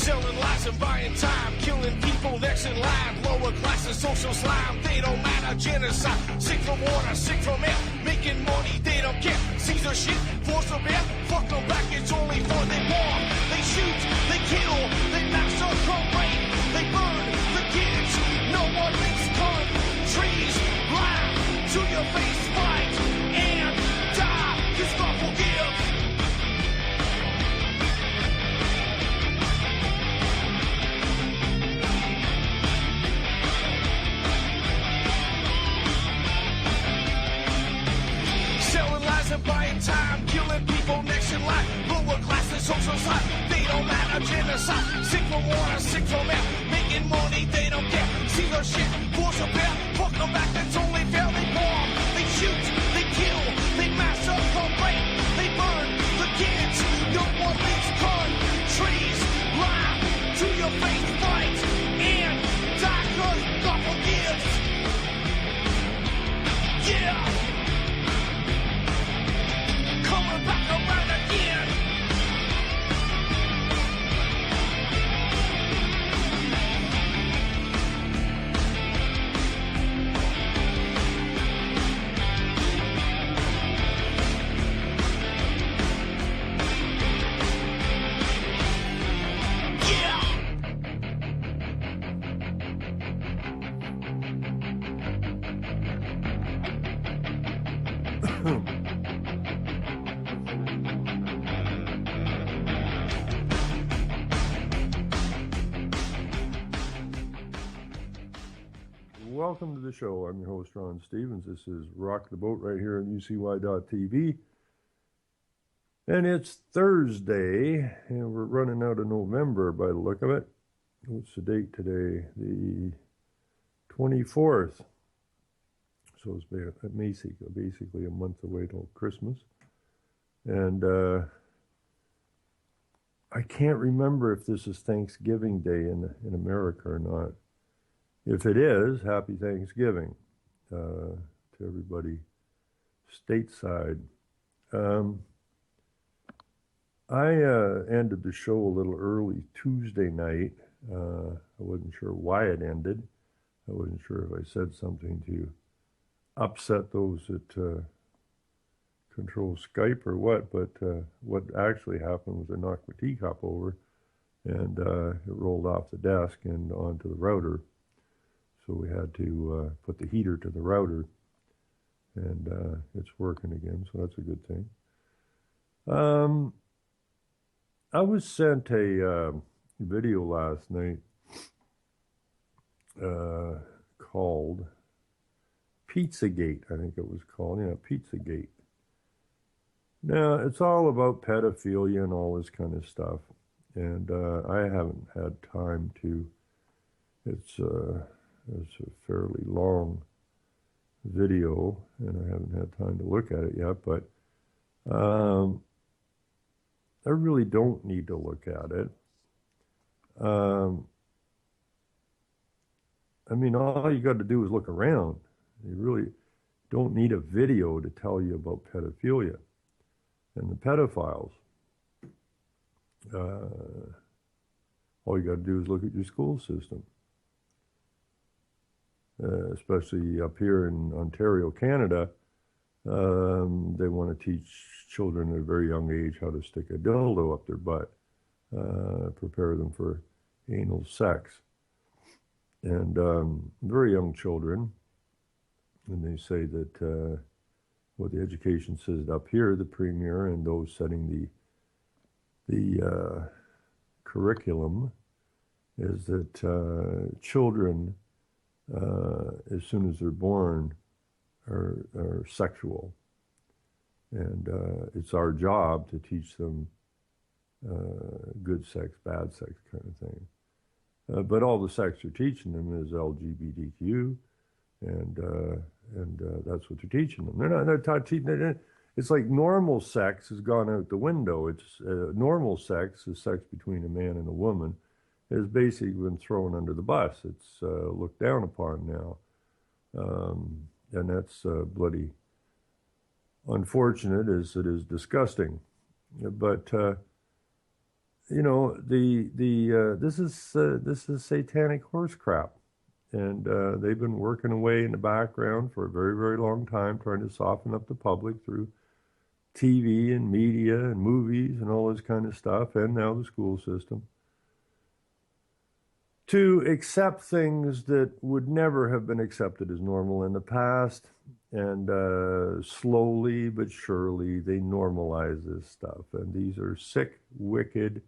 Selling lies and buying time, killing people next in line. Lower classes, social slime, they don't matter. Genocide, sick from water, sick from air. Making money, they don't care. Caesar shit, force of air. Fuck them back, it's only for they war. They shoot, they kill, they massacre, rape. They burn the kids, no one makes countries. Lie to your face, fight and die. Cause God forgive. Buying time, killing people next in line. Lower classes, social slide, they don't matter. Genocide, sick from water, sick from air. Making money, they don't care. See their shit, force a bear. Fuck them back, that's only fair. They bomb, they shoot, they kill, they massacre, rape. They burn the kids. No one leaves countries. Lie to your face, fight and die. Cause God forgives. Yeah. Coming back around again. Welcome to the show. I'm your host, Ron Stevens. This is Rock the Boat right here on UCY.tv. And it's Thursday, and we're running out of November by the look of it. What's the date today? The 24th. So it's basically a month away till Christmas. And I can't remember if this is Thanksgiving Day in America or not. If it is, happy Thanksgiving to everybody stateside. I ended the show a little early Tuesday night. I wasn't sure why it ended. I wasn't sure if I said something to upset those that control Skype or what, but what actually happened was I knocked my teacup over and it rolled off the desk and onto the router. So we had to put the heater to the router, and it's working again, so that's a good thing. I was sent a video last night called Pizzagate, I think it was called. Yeah, Pizzagate. Now, it's all about pedophilia and all this kind of stuff, and I haven't had time to. It's a fairly long video, and I haven't had time to look at it yet, but I really don't need to look at it. I mean, all you got to do is look around. You really don't need a video to tell you about pedophilia and the pedophiles. All you got to do is look at your school system. Especially up here in Ontario, Canada, they want to teach children at a very young age how to stick a dildo up their butt, prepare them for anal sex. And very young children, and they say that what the education says up here, the premier and those setting the curriculum, is that children, as soon as they're born, are sexual. And it's our job to teach them good sex, bad sex kind of thing. But all the sex you're teaching them is LGBTQ, and that's what you're teaching them. They're taught teaching. It's like normal sex has gone out the window. It's normal sex is sex between a man and a woman, has basically been thrown under the bus. It's looked down upon now, and that's bloody unfortunate as it is disgusting. But this is satanic horse crap, and they've been working away in the background for a very, very long time, trying to soften up the public through TV and media and movies and all this kind of stuff, and now the school system, to accept things that would never have been accepted as normal in the past. And slowly but surely, they normalize this stuff. And these are sick, wicked,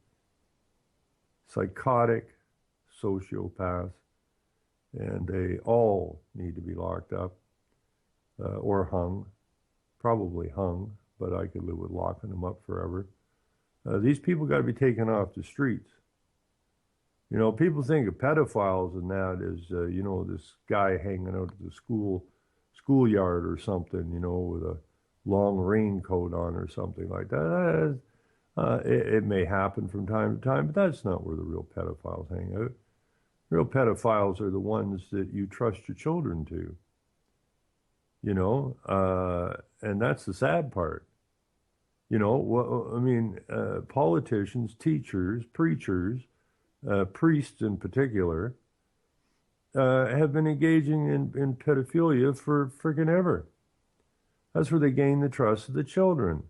psychotic sociopaths, and they all need to be locked up or hung, probably hung, but I could live with locking them up forever. These people got to be taken off the streets. People think of pedophiles and that as, this guy hanging out at the schoolyard or something, with a long raincoat on or something like that. It may happen from time to time, but that's not where the real pedophiles hang out. Real pedophiles are the ones that you trust your children to, and that's the sad part. Politicians, teachers, preachers, priests in particular, have been engaging in pedophilia for freaking ever. That's where they gain the trust of the children.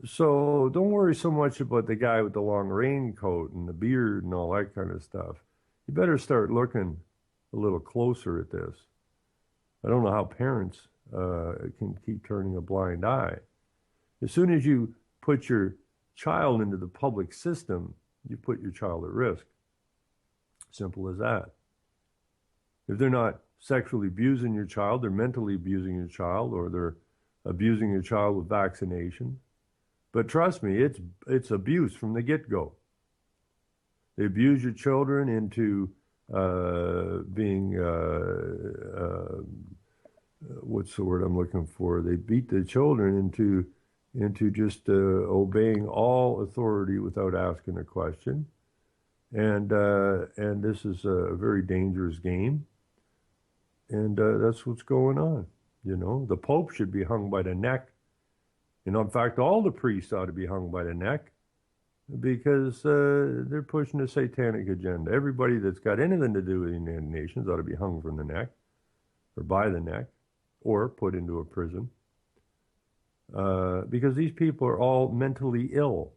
So don't worry so much about the guy with the long raincoat and the beard and all that kind of stuff. You better start looking a little closer at this. I don't know how parents can keep turning a blind eye. As soon as you put your child into the public system, you put your child at risk. Simple as that. If they're not sexually abusing your child, they're mentally abusing your child, or they're abusing your child with vaccination. But trust me, it's abuse from the get-go. They abuse your children into being, what's the word I'm looking for? They beat the children into just obeying all authority without asking a question. And this is a very dangerous game. And that's what's going on. The Pope should be hung by the neck. In fact, all the priests ought to be hung by the neck, because they're pushing a satanic agenda. Everybody that's got anything to do with the United Nations ought to be hung from the neck, or by the neck, or put into a prison. Because these people are all mentally ill.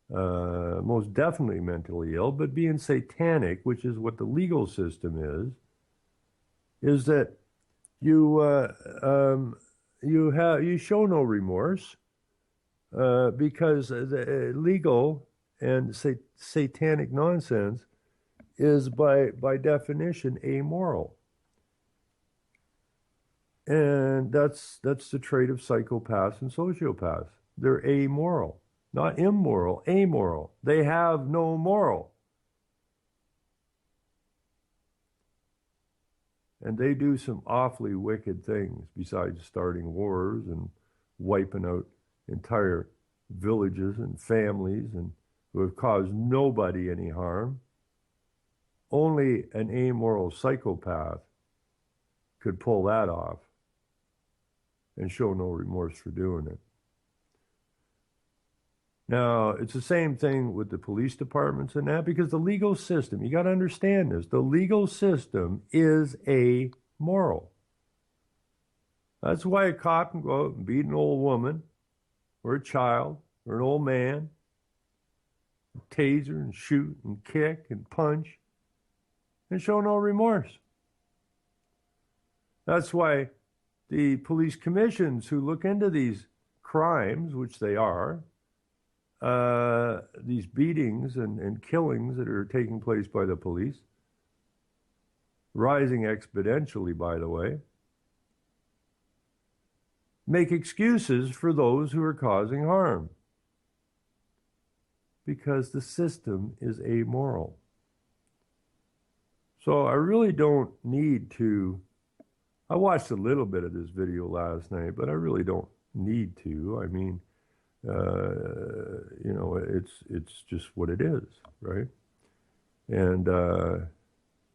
Most definitely mentally ill, but being satanic, which is what the legal system is that you show no remorse, because the legal and satanic nonsense is by definition amoral. And that's the trait of psychopaths and sociopaths. They're amoral, not immoral, amoral. They have no moral. And they do some awfully wicked things besides starting wars and wiping out entire villages and families, and who have caused nobody any harm. Only an amoral psychopath could pull that off and show no remorse for doing it. Now, it's the same thing with the police departments and that, because the legal system, you got to understand this, the legal system is amoral. That's why a cop can go out and beat an old woman, or a child, or an old man, taser and shoot and kick and punch, and show no remorse. That's why the police commissions who look into these crimes, which they are, these beatings and killings that are taking place by the police, rising exponentially, by the way, make excuses for those who are causing harm, because the system is amoral. So I really don't need to. I watched a little bit of this video last night, but I really don't need to. I mean, it's just what it is, right? And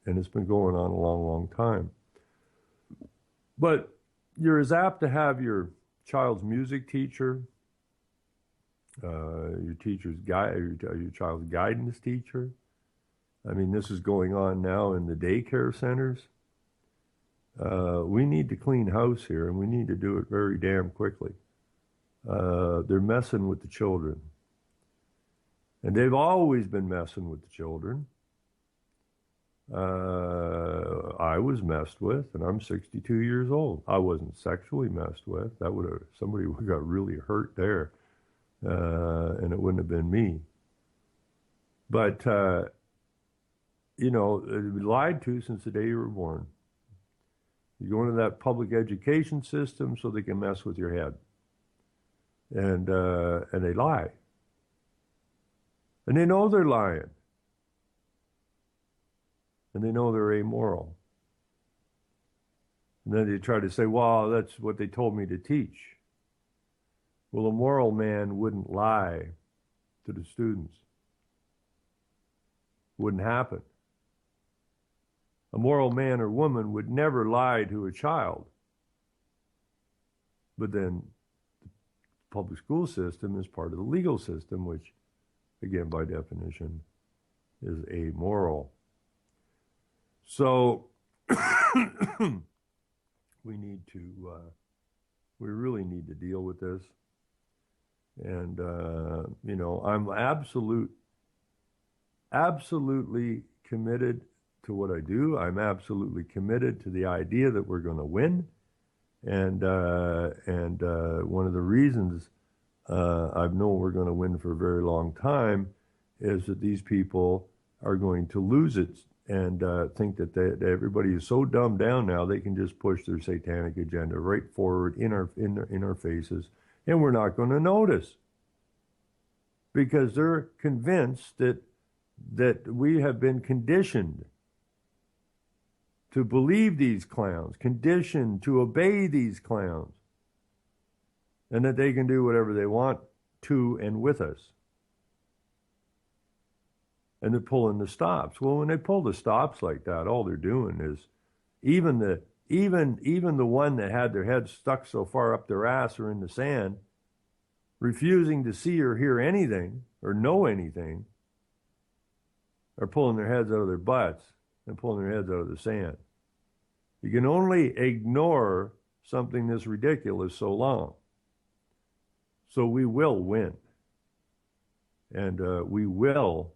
it's been going on a long, long time. But you're as apt to have your child's music teacher your teacher's guide, your child's guidance teacher. I mean, this is going on now in the daycare centers. We need to clean house here, and we need to do it very damn quickly. They're messing with the children. And they've always been messing with the children. I was messed with, and I'm 62 years old. I wasn't sexually messed with. That would have, somebody would have got really hurt there, and it wouldn't have been me. But, you know, lied to since the day you were born. You go into that public education system so they can mess with your head. And they lie. And they know they're lying. And they know they're amoral. And then they try to say, well, that's what they told me to teach. Well, a moral man wouldn't lie to the students. Wouldn't happen. A moral man or woman would never lie to a child. But then the public school system is part of the legal system, which, again, by definition, is amoral. So we really need to deal with this. And, you know, I'm absolutely committed to what I do. I'm absolutely committed to the idea that we're going to win. And one of the reasons I've known we're going to win for a very long time is that these people are going to lose it and think that everybody is so dumbed down now they can just push their satanic agenda right forward in our faces, and we're not going to notice because they're convinced that we have been conditioned to believe these clowns, conditioned to obey these clowns, and that they can do whatever they want to and with us. And they're pulling the stops. Well, when they pull the stops like that, all they're doing is even the one that had their head stuck so far up their ass or in the sand, refusing to see or hear anything or know anything, are pulling their heads out of their butts and pulling their heads out of the sand. You can only ignore something this ridiculous so long. So we will win. And we will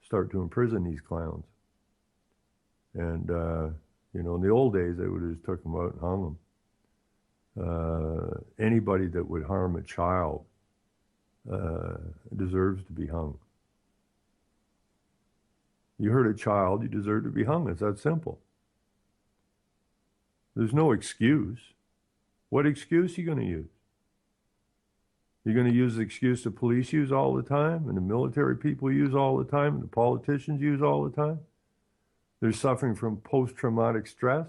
start to imprison these clowns. And, you know, in the old days, they would have just took them out and hung them. Anybody that would harm a child deserves to be hung. You hurt a child, you deserve to be hung. It's that simple. There's no excuse. What excuse are you going to use? You're going to use the excuse the police use all the time, and the military people use all the time, and the politicians use all the time? They're suffering from post-traumatic stress,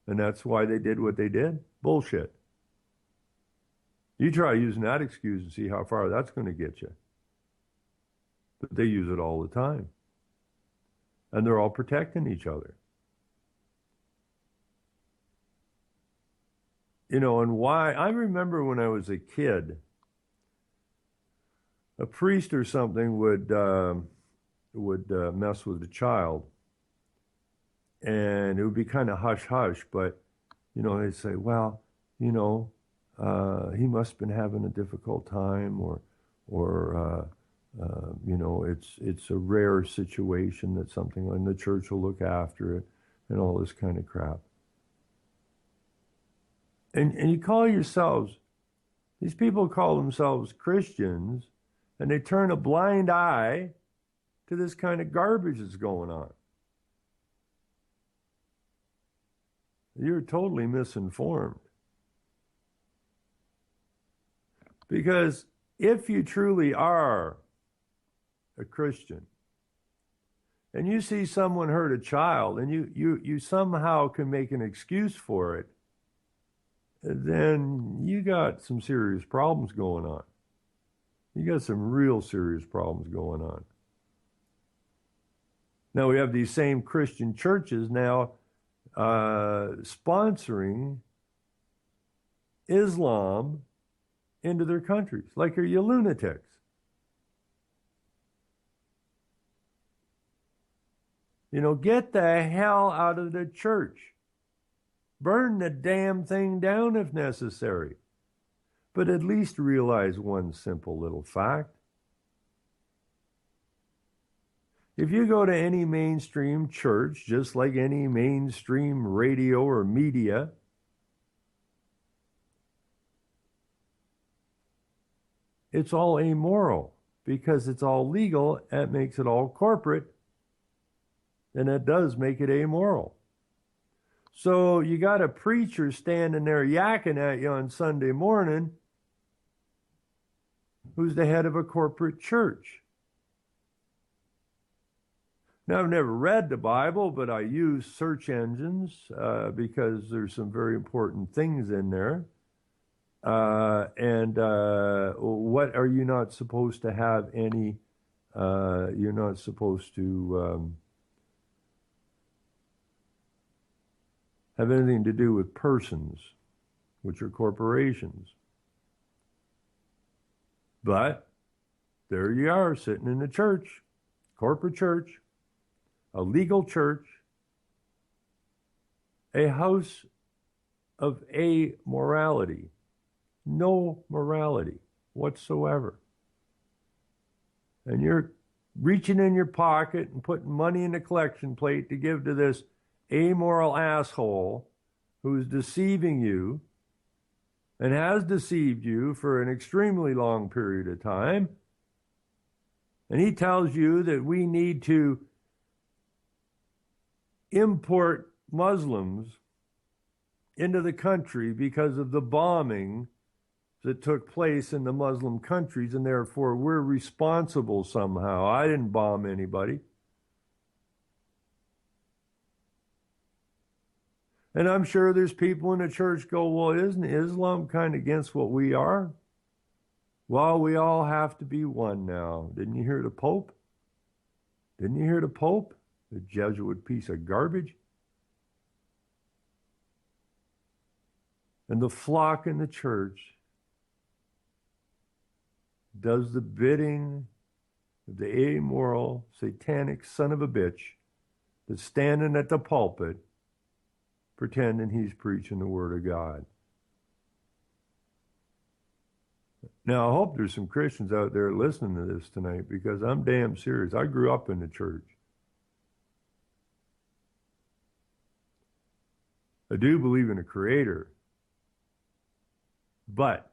and that's why they did what they did? Bullshit. You try using that excuse and see how far that's going to get you. But they use it all the time. And they're all protecting each other. You know, and why? I remember when I was a kid, a priest or something would mess with a child, and it would be kind of hush-hush, but, you know, they'd say, well, you know, he must have been having a difficult time, or you know, it's a rare situation that something, and the church will look after it, and all this kind of crap. And you call yourselves, these people call themselves Christians, and they turn a blind eye to this kind of garbage that's going on. You're totally misinformed. Because if you truly are a Christian, and you see someone hurt a child, and you somehow can make an excuse for it, then you got some serious problems going on. You got some real serious problems going on. Now we have these same Christian churches now sponsoring Islam into their countries. Like, are you lunatics? You know, get the hell out of the church. Burn the damn thing down if necessary. But at least realize one simple little fact. If you go to any mainstream church, just like any mainstream radio or media, it's all amoral because it's all legal. That makes it all corporate. And it does make it amoral. So you got a preacher standing there yakking at you on Sunday morning who's the head of a corporate church. Now, I've never read the Bible, but I use search engines because there's some very important things in there. What are you not supposed to have any, you're not supposed to have anything to do with persons, which are corporations. But there you are, sitting in a church, corporate church, a legal church, a house of amorality, no morality whatsoever. And you're reaching in your pocket and putting money in the collection plate to give to this amoral asshole who's deceiving you and has deceived you for an extremely long period of time. And he tells you that we need to import Muslims into the country because of the bombing that took place in the Muslim countries, and therefore we're responsible somehow. I didn't bomb anybody. And I'm sure there's people in the church go, well, isn't Islam kind of against what we are? Well, we all have to be one now. Didn't you hear the Pope? Didn't you hear the Pope? The Jesuit piece of garbage. And the flock in the church does the bidding of the amoral, satanic son of a bitch that's standing at the pulpit pretending he's preaching the Word of God. Now, I hope there's some Christians out there listening to this tonight because I'm damn serious. I grew up in the church. I do believe in a creator, but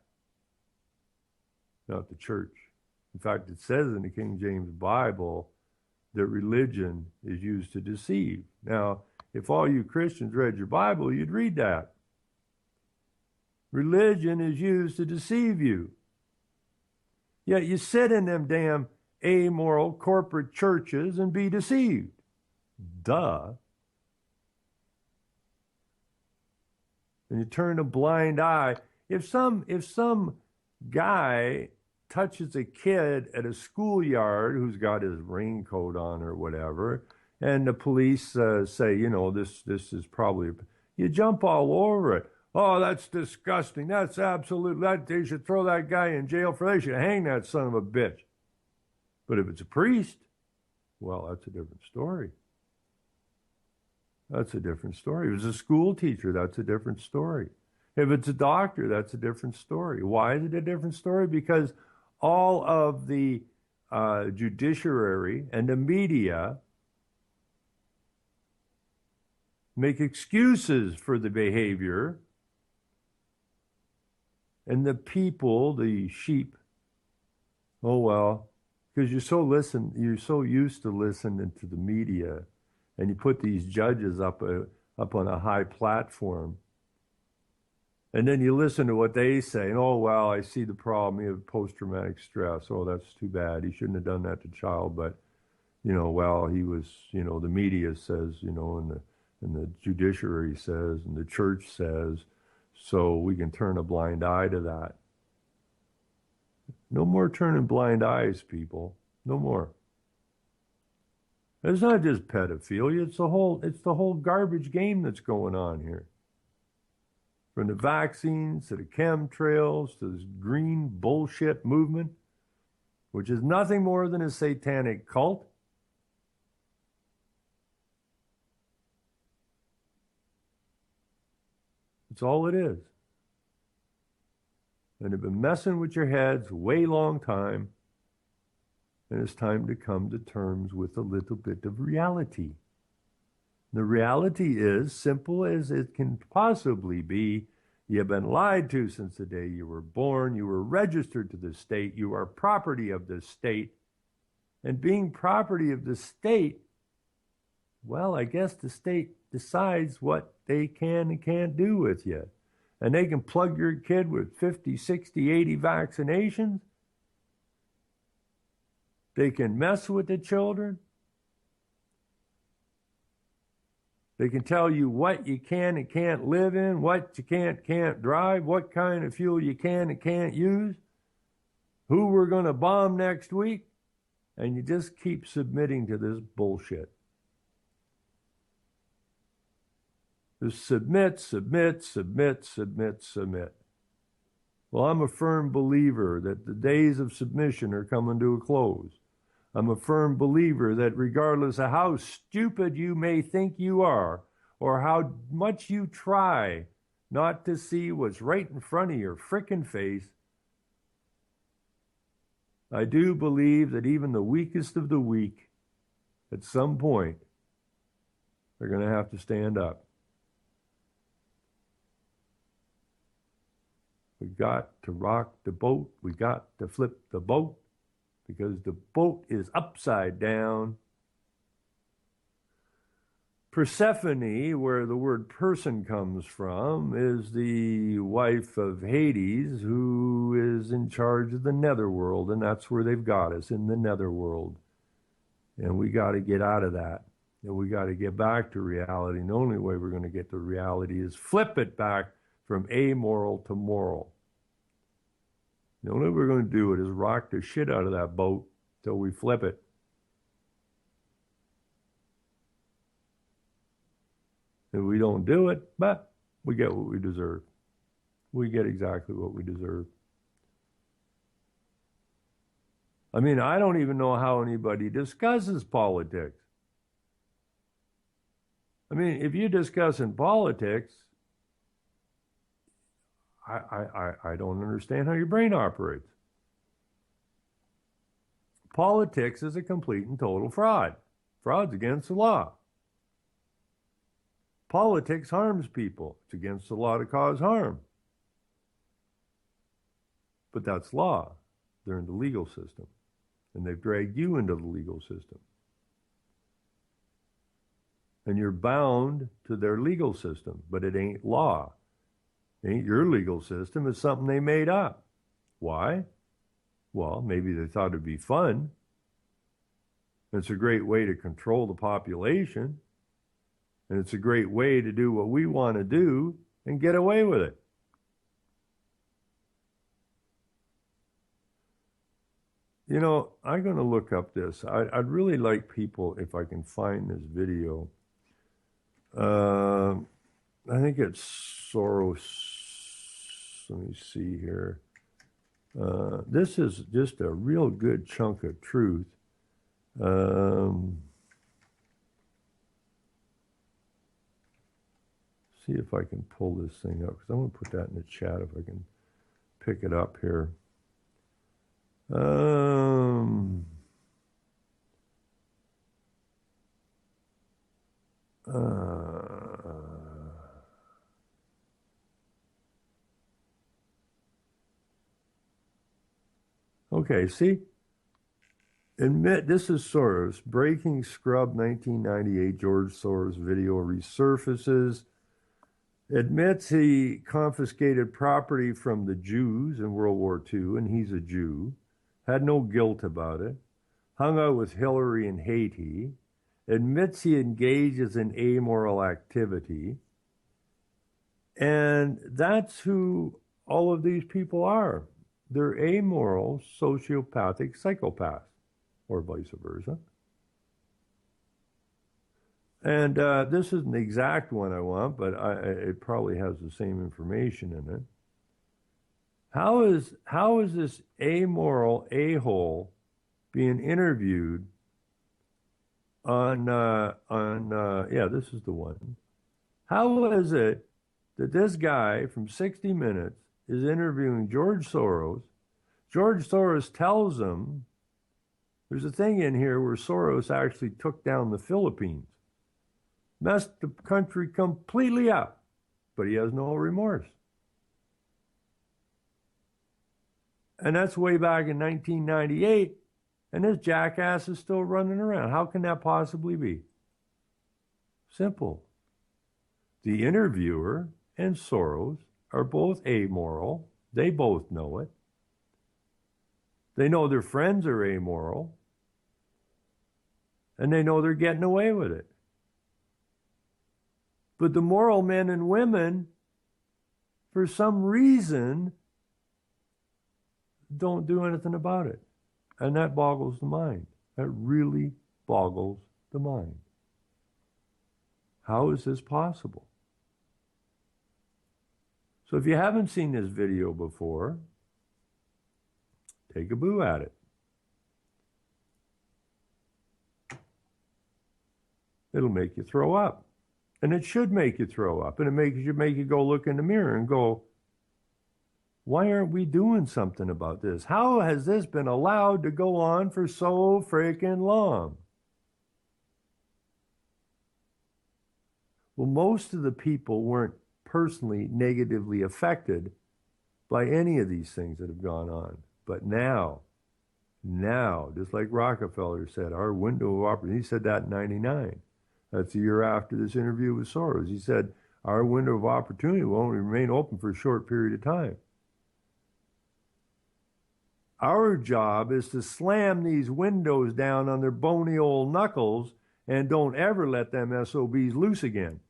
not the church. In fact, it says in the King James Bible that religion is used to deceive. Now, if all you Christians read your Bible, you'd read that. Religion is used to deceive you. Yet you sit in them damn amoral corporate churches and be deceived. Duh. And you turn a blind eye. If some guy touches a kid at a schoolyard who's got his raincoat on or whatever, and the police say, you know, this is probably, you jump all over it. Oh, that's disgusting. That's absolute. That they should throw that guy in jail for. They should hang that son of a bitch. But if it's a priest, well, that's a different story. That's a different story. If it's a school teacher, that's a different story. If it's a doctor, that's a different story. Why is it a different story? Because all of the judiciary and the media make excuses for the behavior, and the people, the sheep, oh well, because you're so used to listening to the media, and you put these judges up on a high platform, and then you listen to what they say, and oh well, I see the problem. You have post-traumatic stress. Oh, that's too bad. He shouldn't have done that to child, but you know, well, he was, you know, the media says, you know, and the judiciary says, and the church says, so we can turn a blind eye to that. No more turning blind eyes, people. No more. It's not just pedophilia, it's the whole garbage game that's going on here. from the vaccines to the chemtrails to this green bullshit movement, which is nothing more than a satanic cult. That's all it is. And they've been messing with your heads way long time. And it's time to come to terms with a little bit of reality. The reality is simple as it can possibly be. You've been lied to since the day you were born. You were registered to the state. You are property of the state. And being property of the state, well, I guess the state decides what they can and can't do with you. And they can plug your kid with 50, 60, 80 vaccinations. They can mess with the children. They can tell you what you can and can't live in, what you can't drive, what kind of fuel you can and can't use, who we're going to bomb next week, and you just keep submitting to this bullshit. Just submit, submit, submit, submit, submit. Well, I'm a firm believer that the days of submission are coming to a close. I'm a firm believer that regardless of how stupid you may think you are, or how much you try not to see what's right in front of your frickin' face, I do believe that even the weakest of the weak, at some point, they're going to have to stand up. We got to rock the boat. We got to flip the boat, because the boat is upside down. Persephone, where the word person comes from, is the wife of Hades, who is in charge of the netherworld, and that's where they've got us, in the netherworld. And we got to get out of that. And we got to get back to reality. And the only way we're going to get to reality is flip it back from amoral to moral. The only way we're going to do it is rock the shit out of that boat till we flip it. If we don't do it, but we get what we deserve. We get exactly what we deserve. I mean, I don't even know how anybody discusses politics. I mean, if you're discussing politics, I don't understand how your brain operates. Politics is a complete and total fraud. Fraud's against the law. Politics harms people. It's against the law to cause harm. But that's law. They're in the legal system. And they've dragged you into the legal system. And you're bound to their legal system, but it ain't law. It ain't your legal system. It's something they made up. Why? Well, maybe they thought it'd be fun. It's a great way to control the population. And it's a great way to do what we want to do and get away with it. You know, I'm going to look up this. I'd really like people, if I can find this video. I think it's Soros. Let me see here. This is just a real good chunk of truth. See if I can pull this thing up, because I'm going to put that in the chat if I can pick it up here. Okay, see? This is Soros. Breaking Scrub 1998, George Soros video resurfaces. Admits he confiscated property from the Jews in World War II, and he's a Jew. Had no guilt about it. Hung out with Hillary in Haiti. Admits he engages in amoral activity. And that's who all of these people are. They're amoral, sociopathic psychopaths, or vice versa. And this isn't the exact one I want, but it probably has the same information in it. How is this amoral a-hole being interviewed on yeah, this is the one. How is it that this guy from 60 Minutes is interviewing George Soros? George Soros tells him there's a thing in here where Soros actually took down the Philippines, messed the country completely up, but he has no remorse. And that's way back in 1998, and this jackass is still running around. How can that possibly be? Simple. The interviewer and Soros are both amoral. They both know it. They know their friends are amoral, and they know they're getting away with it. But the moral men and women, for some reason, don't do anything about it. And that boggles the mind. That really boggles the mind. How is this possible? So if you haven't seen this video before, take a boo at it. It'll make you throw up. And it should make you throw up. And it should make you go look in the mirror and go, why aren't we doing something about this? How has this been allowed to go on for so freaking long? Well, most of the people weren't personally negatively affected by any of these things that have gone on. But now, just like Rockefeller said, our window of opportunity, he said that in 99. That's the year after this interview with Soros. He said, our window of opportunity will only remain open for a short period of time. Our job is to slam these windows down on their bony old knuckles and don't ever let them SOBs loose again.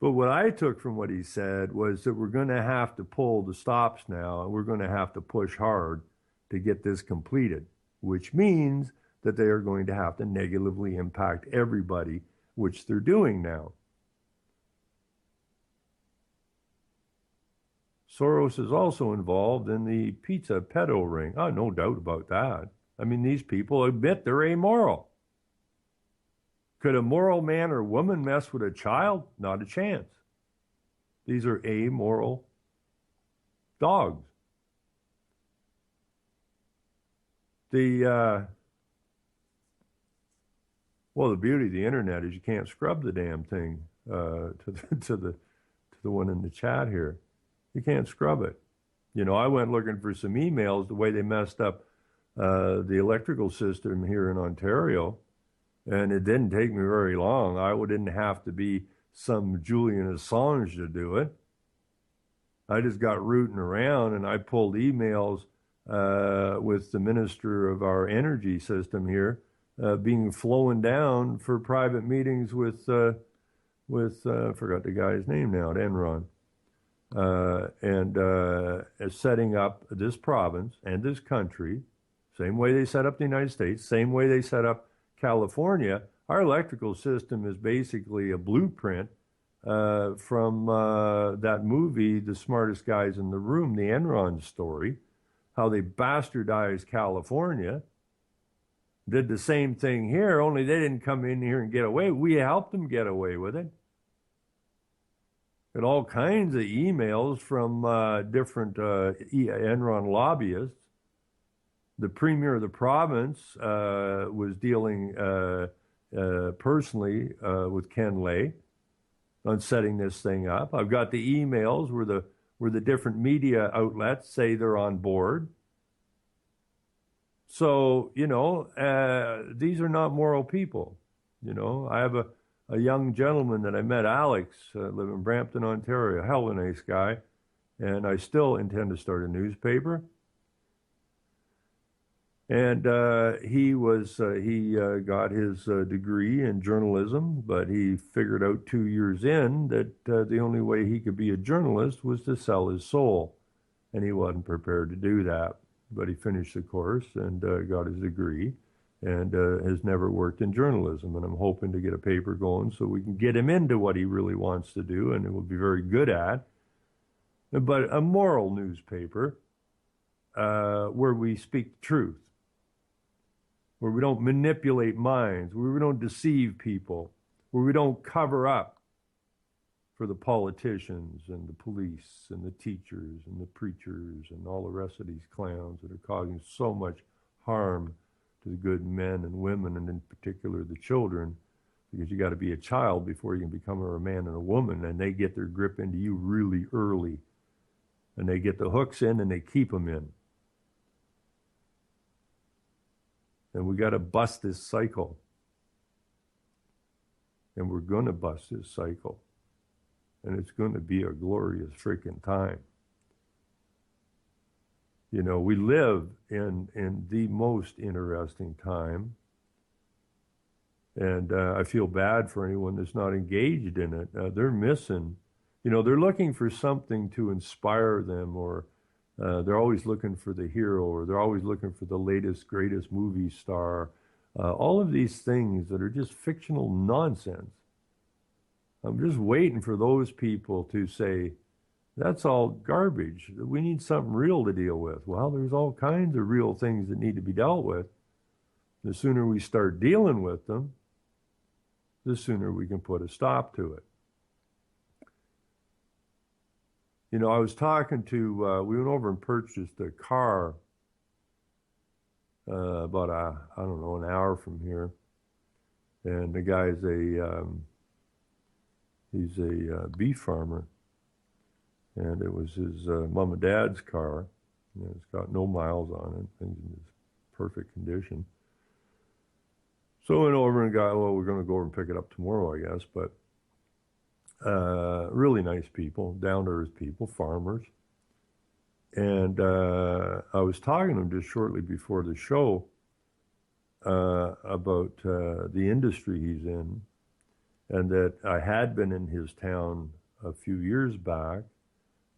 But what I took from what he said was that we're going to have to pull the stops now, and we're going to have to push hard to get this completed, which means that they are going to have to negatively impact everybody, which they're doing now. Soros is also involved in the pizza pedo ring. Oh, no doubt about that. I mean, these people admit they're amoral. Could a moral man or woman mess with a child? Not a chance. These are amoral dogs. The beauty of the internet is you can't scrub the damn thing. To the one in the chat here, you can't scrub it. You know, I went looking for some emails the way they messed up the electrical system here in Ontario, and it didn't take me very long. I didn't have to be some Julian Assange to do it. I just got rooting around and I pulled emails with the minister of our energy system here being flown down for private meetings with I forgot the guy's name now, at Enron. Setting up this province and this country, same way they set up the United States, same way they set up California. Our electrical system is basically a blueprint from that movie, The Smartest Guys in the Room, the Enron story, how they bastardized California. Did the same thing here, only they didn't come in here and get away. We helped them get away with it. Got all kinds of emails from different Enron lobbyists. The premier of the province was dealing personally with Ken Lay on setting this thing up. I've got the emails where the different media outlets say they're on board. So, you know, these are not moral people. You know, I have a young gentleman that I met, Alex, live in Brampton, Ontario, hell of a nice guy, and I still intend to start a newspaper. And he got his degree in journalism, but he figured out 2 years in that the only way he could be a journalist was to sell his soul, and he wasn't prepared to do that. But he finished the course and got his degree, and has never worked in journalism. And I'm hoping to get a paper going so we can get him into what he really wants to do and it will be very good at. But a moral newspaper where we speak the truth, where we don't manipulate minds, where we don't deceive people, where we don't cover up for the politicians and the police and the teachers and the preachers and all the rest of these clowns that are causing so much harm to the good men and women, and in particular the children, because you got to be a child before you can become a man and a woman, and they get their grip into you really early, and they get the hooks in and they keep them in. And we got to bust this cycle. And we're going to bust this cycle. And it's going to be a glorious freaking time. You know, we live in the most interesting time. And I feel bad for anyone that's not engaged in it. They're missing, you know, they're looking for something to inspire them, or they're always looking for the hero, or they're always looking for the latest, greatest movie star. All of these things that are just fictional nonsense. I'm just waiting for those people to say, that's all garbage. We need something real to deal with. Well, there's all kinds of real things that need to be dealt with. The sooner we start dealing with them, the sooner we can put a stop to it. You know, I was talking to, we went over and purchased a car about, I don't know, an hour from here. And the guy's he's a beef farmer. And it was his mom and dad's car. You know, it's got no miles on it. Things in perfect condition. So I went over and got, well, we're going to go over and pick it up tomorrow, I guess. But really nice people, down-to-earth people, farmers. And I was talking to him just shortly before the show about the industry he's in, and that I had been in his town a few years back.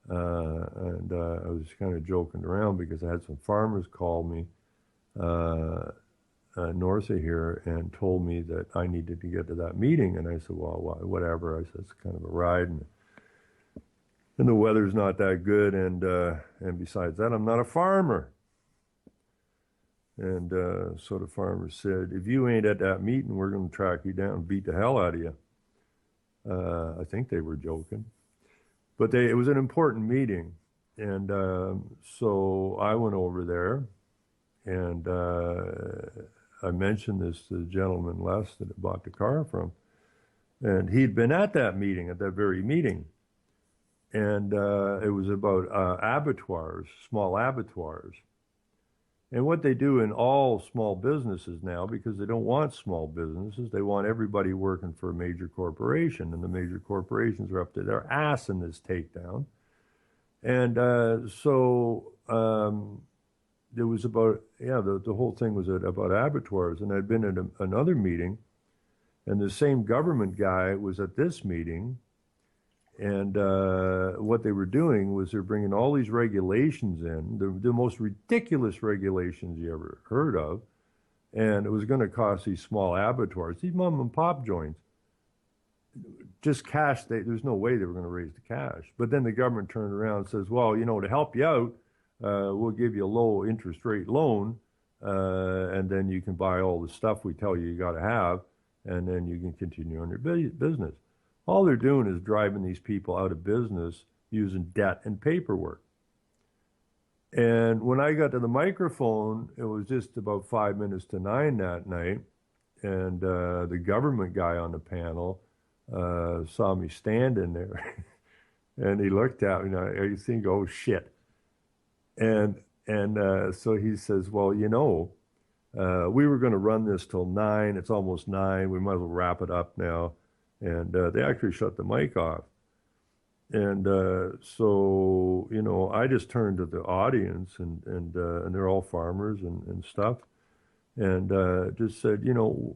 And I was kind of joking around because I had some farmers call me north of here and told me that I needed to get to that meeting. And I said, well, whatever. I said, it's kind of a ride. And the weather's not that good. And besides that, I'm not a farmer. And so the farmer said, if you ain't at that meeting, we're going to track you down and beat the hell out of you. I think they were joking. But it was an important meeting. And so I went over there, and I mentioned this to the gentleman, Les, that I bought the car from. And he'd been at that meeting, at that very meeting. And it was about abattoirs, small abattoirs. And what they do in all small businesses now, because they don't want small businesses, they want everybody working for a major corporation, and the major corporations are up to their ass in this takedown. And so there was about, the whole thing was about abattoirs. And I'd been at another meeting, and the same government guy was at this meeting. And what they were doing was they're bringing all these regulations in, the most ridiculous regulations you ever heard of. And it was going to cost these small abattoirs, these mom and pop joints, just cash. There's no way they were going to raise the cash. But then the government turned around and says, well, to help you out, we'll give you a low interest rate loan. And then you can buy all the stuff we tell you got to have. And then you can continue on your business. All they're doing is driving these people out of business using debt and paperwork. And when I got to the microphone, it was just about 5 minutes to 9 that night. And the government guy on the panel saw me standing there. And he looked at me, and I think, oh, shit. And so he says, well, we were going to run this till 9. It's almost 9. We might as well wrap it up now. And they actually shut the mic off. And so, I just turned to the audience, and they're all farmers and stuff, and just said,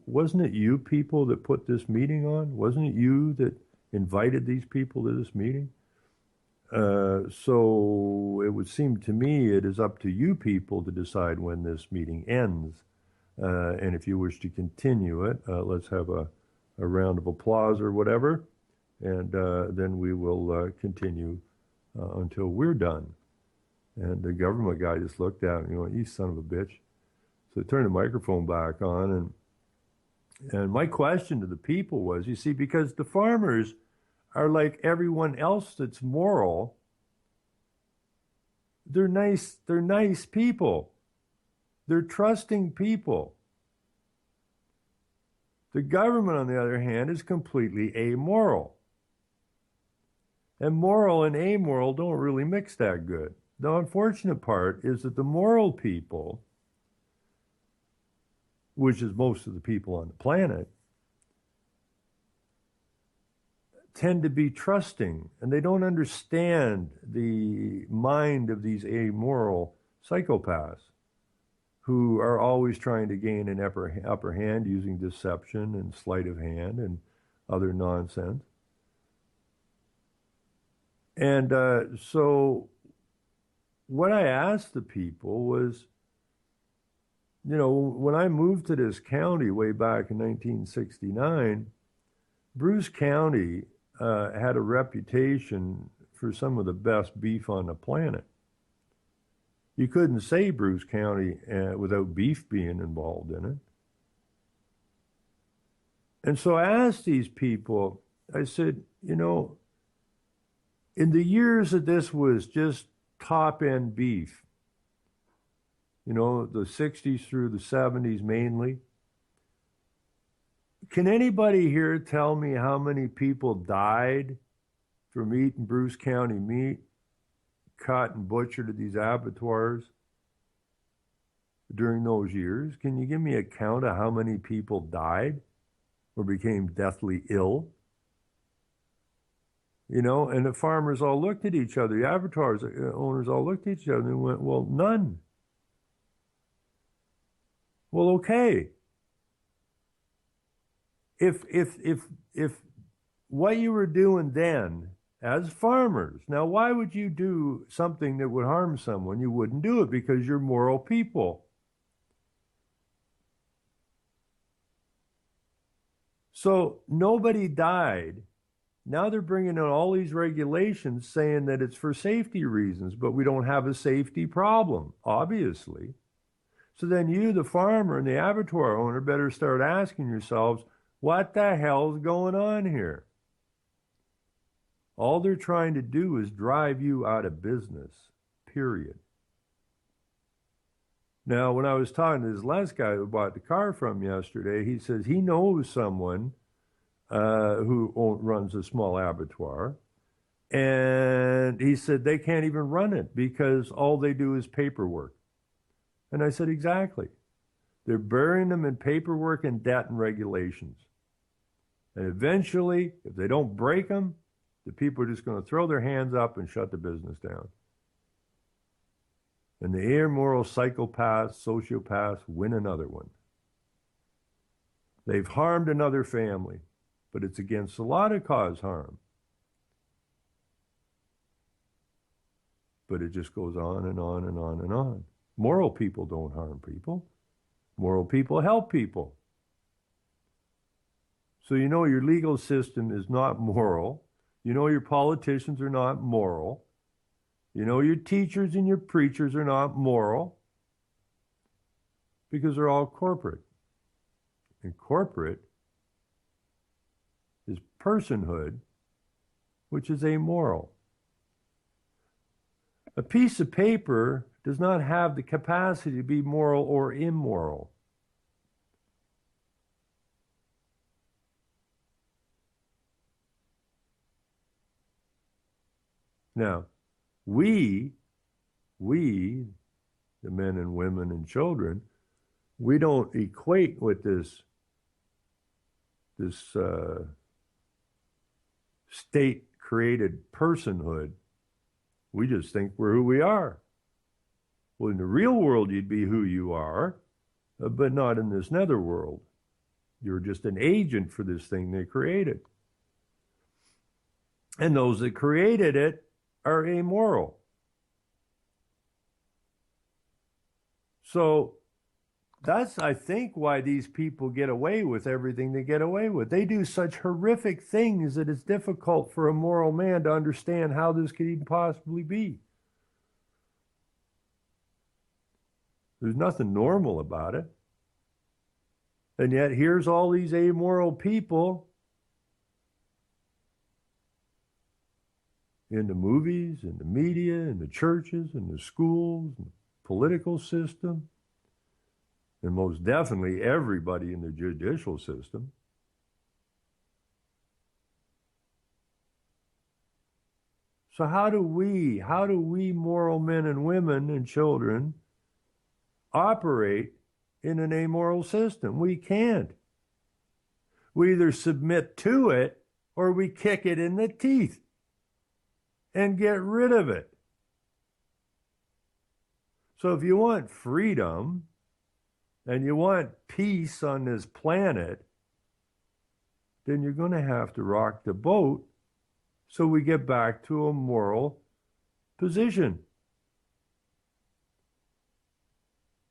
wasn't it you people that put this meeting on? Wasn't it you that invited these people to this meeting? So it would seem to me it is up to you people to decide when this meeting ends. And if you wish to continue it, let's have a round of applause or whatever, and then we will continue until we're done. And the government guy just looked at me and went, "You son of a bitch." So I turned the microphone back on, and my question to the people was, you see, because the farmers are like everyone else that's moral, they're nice people. They're trusting people. The government, on the other hand, is completely amoral. And moral and amoral don't really mix that good. The unfortunate part is that the moral people, which is most of the people on the planet, tend to be trusting, and they don't understand the mind of these amoral psychopaths who are always trying to gain an upper hand using deception and sleight of hand and other nonsense. And so what I asked the people was, you know, when I moved to this county way back in 1969, Bruce County had a reputation for some of the best beef on the planet. You couldn't say Bruce County without beef being involved in it. And so I asked these people, I said, you know, in the years that this was just top-end beef, you know, the 60s through the 70s mainly, can anybody here tell me how many people died from eating Bruce County meat, cut and butchered at these abattoirs during those years? Can you give me a count of how many people died or became deathly ill? You know, and the farmers all looked at each other, the abattoirs owners all looked at each other and went, well, none. Well, okay. If what you were doing then as farmers, now why would you do something that would harm someone? You wouldn't do it because you're moral people. So nobody died. Now they're bringing in all these regulations saying that it's for safety reasons, but we don't have a safety problem, obviously. So then you, the farmer and the abattoir owner, better start asking yourselves, what the hell's going on here? All they're trying to do is drive you out of business, period. Now, when I was talking to this last guy who bought the car from yesterday, he says he knows someone who runs a small abattoir, and he said they can't even run it because all they do is paperwork. And I said, exactly. They're burying them in paperwork and debt and regulations. And eventually, if they don't break them, the people are just going to throw their hands up and shut the business down. And the amoral psychopaths, sociopaths win another one. They've harmed another family, but it's against the law to cause harm. But it just goes on and on and on and on. Moral people don't harm people. Moral people help people. So you know your legal system is not moral. You know your politicians are not moral. You know your teachers and your preachers are not moral because they're all corporate. And corporate is personhood, which is amoral. A piece of paper does not have the capacity to be moral or immoral. Now, we, the men and women and children, we don't equate with this state-created personhood. We just think we're who we are. Well, in the real world, you'd be who you are, but not in this netherworld. You're just an agent for this thing they created. And those that created it are amoral. So That's, I think, why these people get away with everything they get away with. They do such horrific things that it's difficult for a moral man to understand how this could even possibly be. There's nothing normal about it. And yet here's all these amoral people in the movies, in the media, in the churches, in the schools, in the political system, and most definitely everybody in the judicial system. So how do we moral men and women and children operate in an amoral system? We can't. We either submit to it or we kick it in the teeth and get rid of it. So if you want freedom and you want peace on this planet, then you're going to have to rock the boat so we get back to a moral position.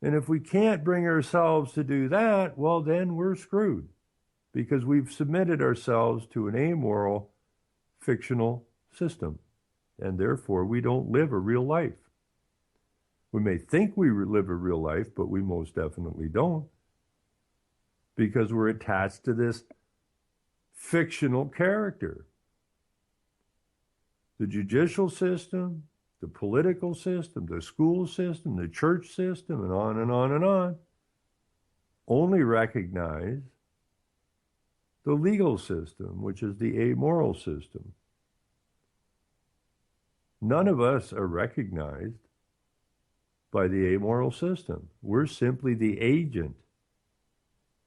And if we can't bring ourselves to do that, well, then we're screwed because we've submitted ourselves to an amoral, fictional system. And therefore, we don't live a real life. We may think we live a real life, but we most definitely don't because we're attached to this fictional character. The judicial system, the political system, the school system, the church system, and on and on and on, only recognize the legal system, which is the amoral system. None of us are recognized by the amoral system. We're simply the agent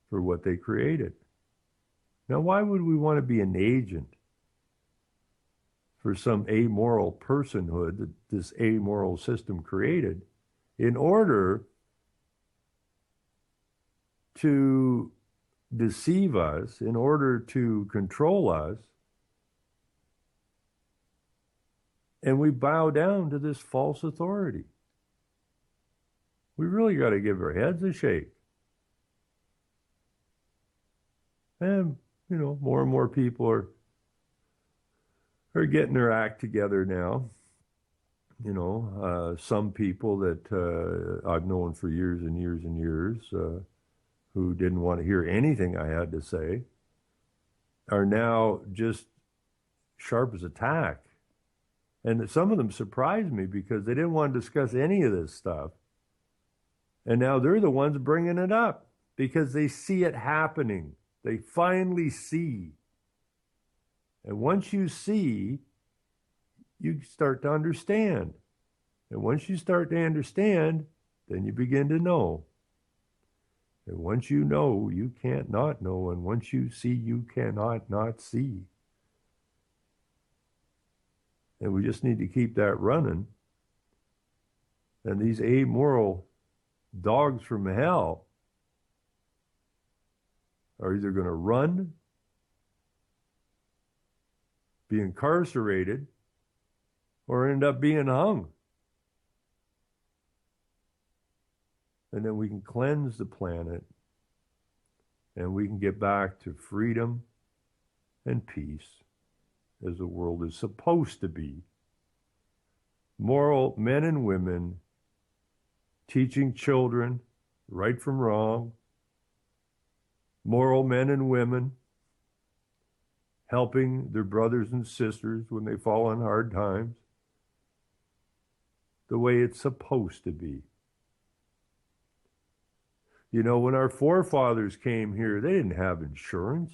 for what they created. Now, why would we want to be an agent for some amoral personhood that this amoral system created in order to deceive us, in order to control us? And we bow down to this false authority. We really got to give our heads a shake. And, more and more people are getting their act together now. Some people that I've known for years and years and years who didn't want to hear anything I had to say are now just sharp as a tack. And some of them surprised me because they didn't want to discuss any of this stuff. And now they're the ones bringing it up because they see it happening. They finally see. And once you see, you start to understand. And once you start to understand, then you begin to know. And once you know, you can't not know. And once you see, you cannot not see. And we just need to keep that running. And these amoral dogs from hell are either going to run, be incarcerated, or end up being hung. And then we can cleanse the planet and we can get back to freedom and peace as the world is supposed to be. Moral men and women teaching children right from wrong. Moral men and women helping their brothers and sisters when they fall on hard times the way it's supposed to be. When our forefathers came here, they didn't have insurance.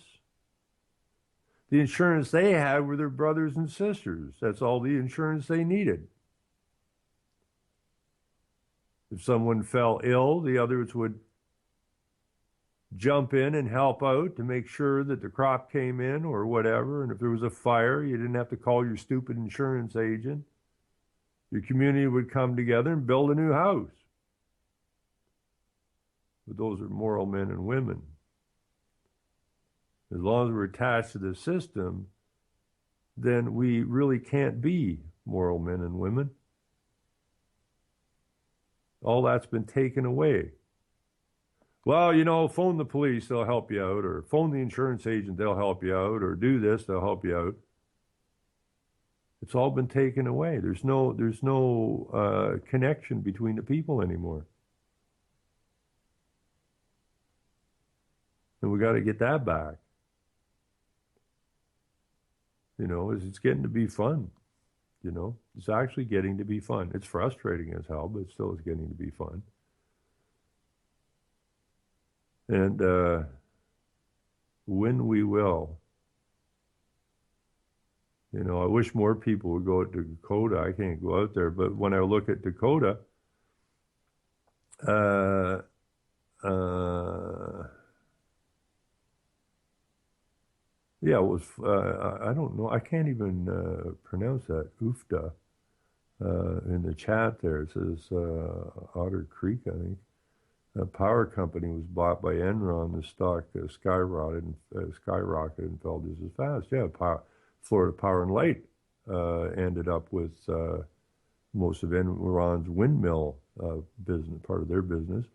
The insurance they had were their brothers and sisters. That's all the insurance they needed. If someone fell ill, the others would jump in and help out to make sure that the crop came in or whatever. And if there was a fire, you didn't have to call your stupid insurance agent. Your community would come together and build a new house. But those are moral men and women. As long as we're attached to the system, then we really can't be moral men and women. All that's been taken away. Well, phone the police, they'll help you out, or phone the insurance agent, they'll help you out, or do this, they'll help you out. It's all been taken away. There's no connection between the people anymore. And we got to get that back. It's getting to be fun. It's actually getting to be fun. It's frustrating as hell, but still it's getting to be fun. And when we will, I wish more people would go to Dakota. I can't go out there, but when I look at Dakota, uh, yeah, it was, I don't know, I can't even pronounce that, UFTA, in the chat there. It says Otter Creek, I think. A power company was bought by Enron. The stock skyrocketed and fell just as fast. Yeah, Florida Power and Light ended up with most of Enron's windmill business, part of their business.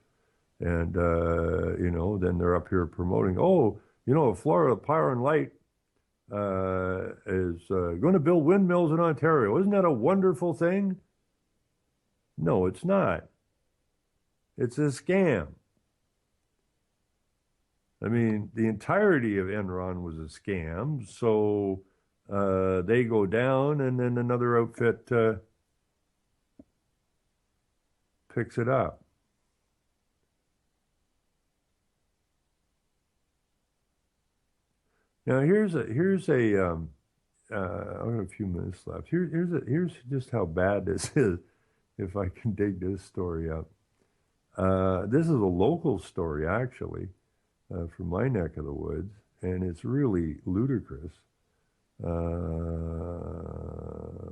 And, then they're up here promoting, Florida Power and Light is going to build windmills in Ontario. Isn't that a wonderful thing? No, it's not. It's a scam. I mean, the entirety of Enron was a scam. So they go down, and then another outfit picks it up. Now here's a I have a few minutes left. Here's just how bad this is. If I can dig this story up. This is a local story, actually, from my neck of the woods, and it's really ludicrous. Where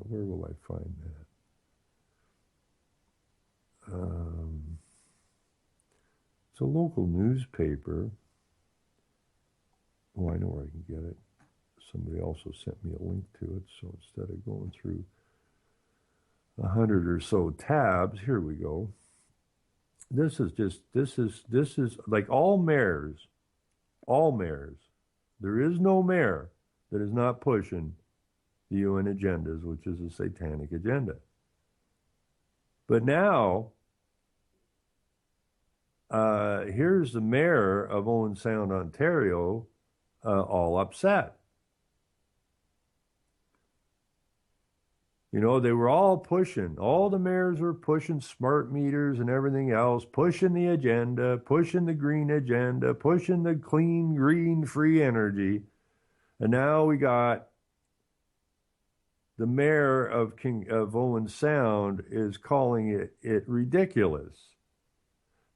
will I find that? It's a local newspaper. Oh, I know where I can get it. Somebody also sent me a link to it, so instead of going through 100 or so tabs, here we go. This is like all mayors. There is no mayor that is not pushing the UN agendas, which is a satanic agenda. But now, here's the mayor of Owen Sound, Ontario, all upset. They were all the mayors were pushing smart meters and everything else, pushing the agenda, pushing the green agenda, pushing the clean, green, free energy. And now we got the mayor of Owen Sound is calling it ridiculous.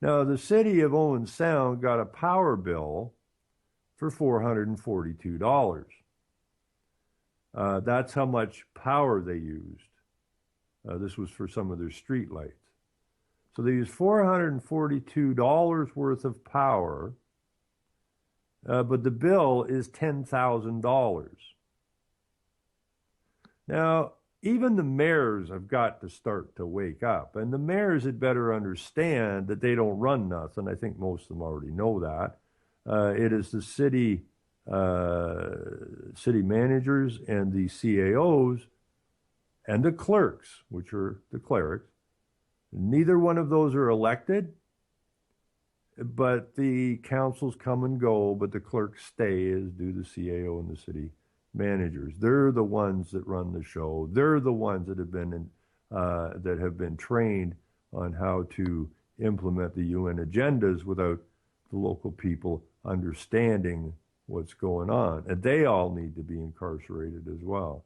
Now, the city of Owen Sound got a power bill for $442. That's how much power they used. This was for some of their street lights. So they used $442 worth of power, but the bill is $10,000. Now, even the mayors have got to start to wake up, and the mayors had better understand that they don't run nothing. I think most of them already know that. It is the city managers and the CAOs and the clerks, which are the clerics. Neither one of those are elected, but the councils come and go, but the clerks stay, as do the CAO and the city managers. They're the ones that run the show. They're the ones that have been trained on how to implement the UN agendas without the local people understanding what's going on. And they all need to be incarcerated as well.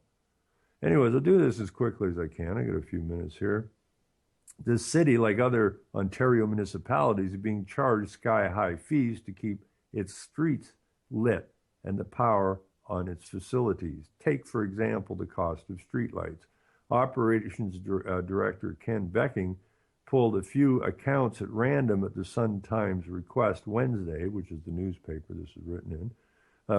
Anyways, I'll do this as quickly as I can. I got a few minutes here. This city, like other Ontario municipalities, is being charged sky-high fees to keep its streets lit and the power on its facilities. Take, for example, the cost of streetlights. Operations Director Ken Becking pulled a few accounts at random at the Sun-Times request Wednesday, which is the newspaper this is written in.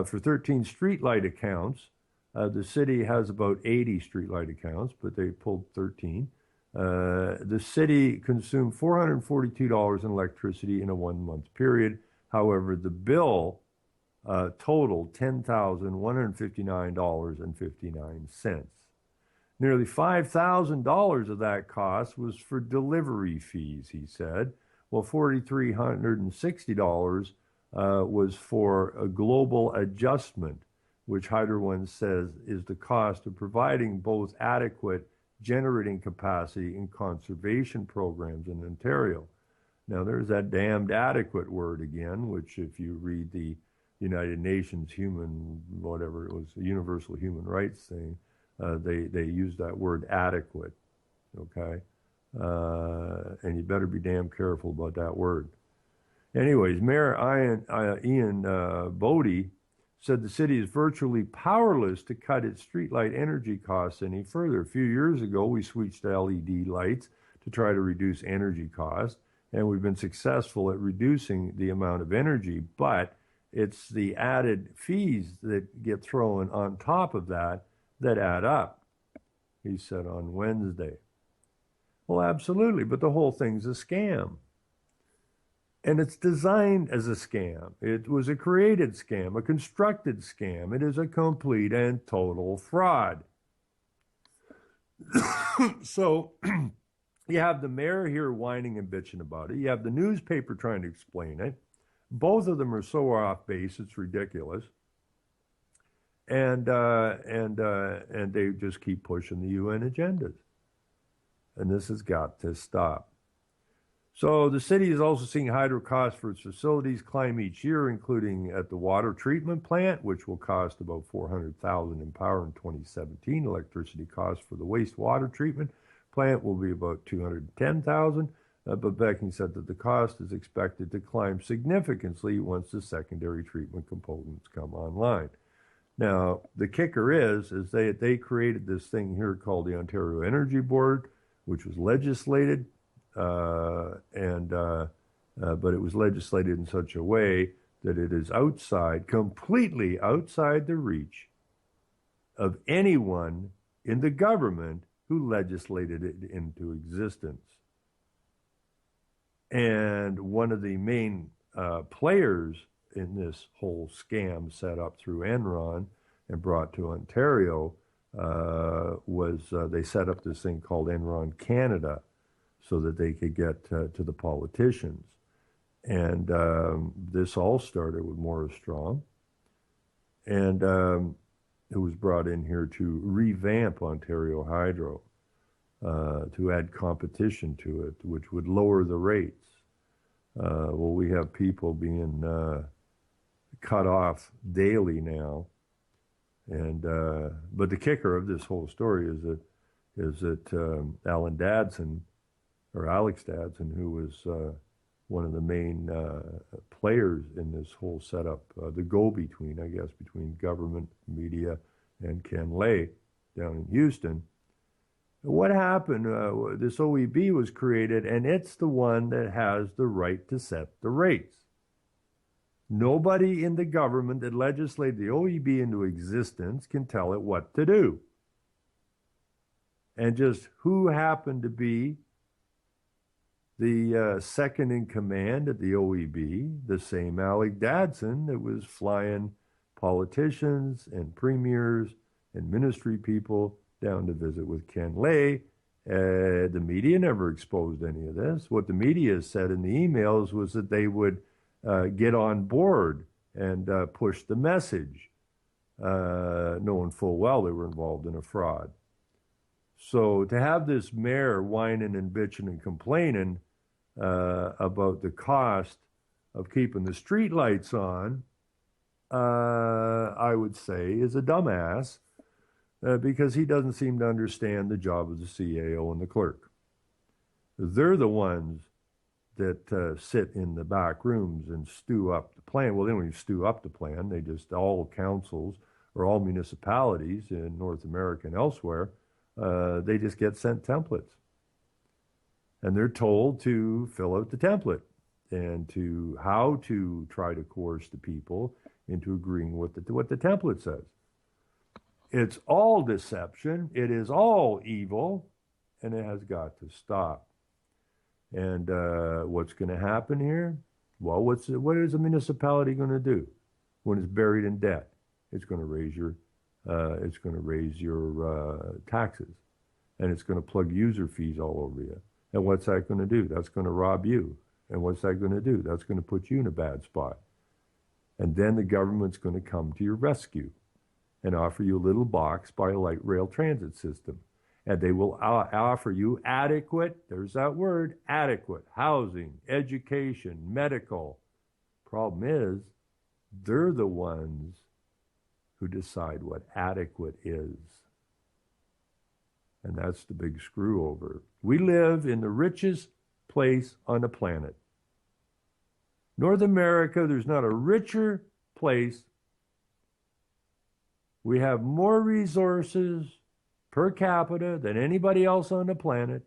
For 13 streetlight accounts, the city has about 80 streetlight accounts, but they pulled 13. The city consumed $442 in electricity in a 1 month period. However, the bill totaled $10,159.59. Nearly $5,000 of that cost was for delivery fees, he said, while $4,360 was for a global adjustment, which Hydro One says is the cost of providing both adequate generating capacity and conservation programs in Ontario. Now, there's that damned adequate word again, which if you read the United Nations whatever it was, Universal Human Rights thing, they use that word adequate, okay? And you better be damn careful about that word. Anyways, Mayor Ian Bodie said the city is virtually powerless to cut its streetlight energy costs any further. A few years ago, we switched to LED lights to try to reduce energy costs, and we've been successful at reducing the amount of energy, but it's the added fees that get thrown on top of that add up, he said on Wednesday. Well, absolutely, but the whole thing's a scam. And it's designed as a scam. It was a created scam, a constructed scam. It is a complete and total fraud. So you have the mayor here whining and bitching about it. You have the newspaper trying to explain it. Both of them are so off base, it's ridiculous. And they just keep pushing the UN agendas. And this has got to stop. So the city is also seeing hydro costs for its facilities climb each year, including at the water treatment plant, which will cost about $400,000 in power in 2017. Electricity costs for the wastewater treatment plant will be about $210,000. But Becking said that the cost is expected to climb significantly once the secondary treatment components come online. Now, the kicker is they created this thing here called the Ontario Energy Board, which was legislated, but it was legislated in such a way that it is completely outside the reach of anyone in the government who legislated it into existence. And one of the main players in this whole scam set up through Enron and brought to Ontario was they set up this thing called Enron Canada so that they could get to the politicians. And this all started with Maurice Strong. And it was brought in here to revamp Ontario Hydro, to add competition to it, which would lower the rates. Well, we have people being cut off daily now, and but the kicker of this whole story is that Alex Dadson, who was one of the main players in this whole setup, the go-between, I guess, between government, media, and Ken Lay down in Houston. What happened? This OEB was created, and it's the one that has the right to set the rates. Nobody in the government that legislated the OEB into existence can tell it what to do. And just who happened to be the second in command at the OEB, the same Alex Dadson that was flying politicians and premiers and ministry people down to visit with Ken Lay. The media never exposed any of this. What the media said in the emails was that they would get on board and push the message, knowing full well they were involved in a fraud. So to have this mayor whining and bitching and complaining about the cost of keeping the streetlights on, I would say is a dumbass, because he doesn't seem to understand the job of the CAO and the clerk. They're the ones that sit in the back rooms and stew up the plan. Well, they don't even stew up the plan. They just, all councils or all municipalities in North America and elsewhere, they just get sent templates. And they're told to fill out the template and to how to try to coerce the people into agreeing with what the template says. It's all deception. It is all evil. and it has got to stop. And what's going to happen here? Well, what is a municipality going to do when it's buried in debt? It's going to raise your taxes, and it's going to plug user fees all over you. And what's that going to do? That's going to rob you. And what's that going to do? That's going to put you in a bad spot. And then the government's going to come to your rescue and offer you a little box by a light rail transit system. And they will offer you adequate, there's that word, adequate housing, education, medical. Problem is, they're the ones who decide what adequate is. And that's the big screw over. We live in the richest place on the planet. North America, there's not a richer place. We have more resources per capita than anybody else on the planet.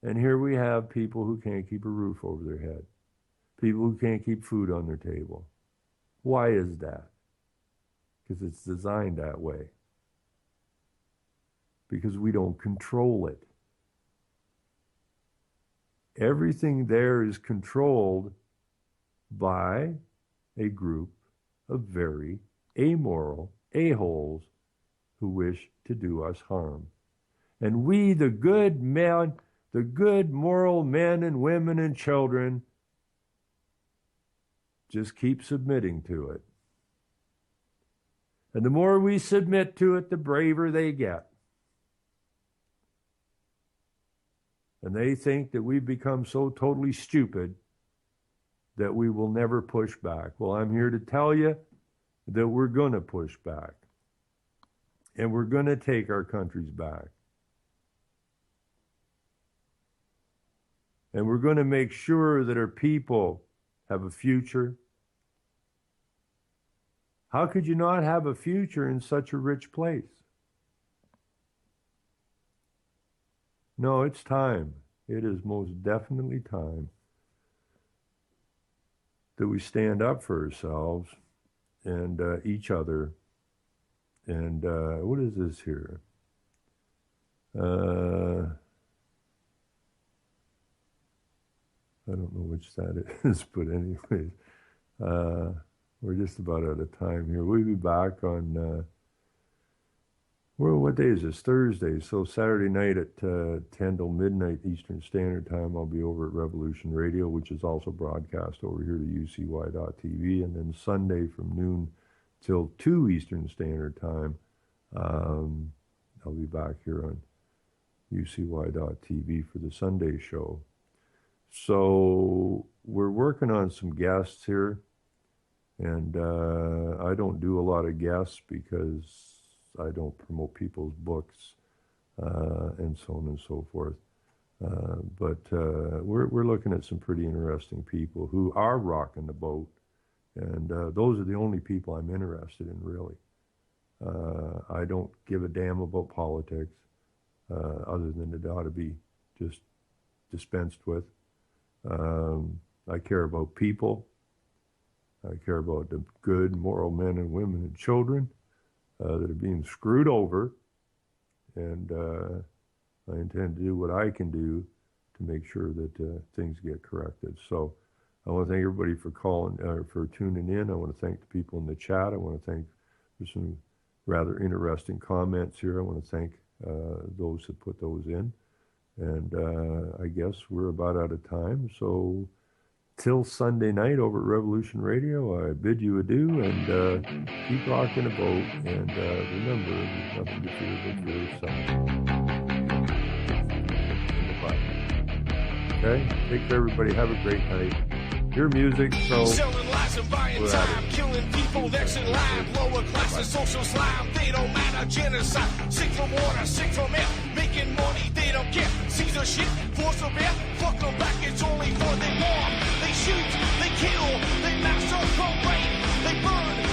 And here we have people who can't keep a roof over their head. People who can't keep food on their table. Why is that? Because it's designed that way. Because we don't control it. Everything there is controlled by a group of very amoral a-holes who wish to do us harm. And we, the good men, the good moral men and women and children, just keep submitting to it. And the more we submit to it, the braver they get. And they think that we've become so totally stupid that we will never push back. Well, I'm here to tell you that we're going to push back. And we're going to take our countries back. And we're going to make sure that our people have a future. How could you not have a future in such a rich place? No, it's time. It is most definitely time that we stand up for ourselves and each other. And what is this here? I don't know which that is, but anyways, we're just about out of time here. We'll be back on, what day is this? Thursday. So Saturday night at 10 till midnight Eastern Standard Time, I'll be over at Revolution Radio, which is also broadcast over here to UCY.tv. And then Sunday from noon till 2 Eastern Standard Time, I'll be back here on UCY.tv for the Sunday show. So we're working on some guests here, and I don't do a lot of guests because I don't promote people's books and so on and so forth. But we're looking at some pretty interesting people who are rocking the boat, and those are the only people I'm interested in, really. I don't give a damn about politics, other than it ought to be just dispensed with. I care about people. I care about the good, moral men and women and children that are being screwed over. And I intend to do what I can do to make sure that things get corrected. So I want to thank everybody for calling, for tuning in. I want to thank the people in the chat. I want to thank, there's some rather interesting comments here. I want to thank those that put those in. And I guess we're about out of time. So till Sunday night over at Revolution Radio, I bid you adieu, and keep rocking the boat. And remember, there's nothing to fear but fear itself. Okay? Take care, everybody. Have a great night. Your music, so selling lies and buying time, killing people that's in line. Lower classes, social slime, they don't matter. Genocide, sick from water, sick from air, making money, they don't care. Caesar shit, force of air, fuck them back, it's only for they war. They shoot, they kill, they massacre, rape, they burn.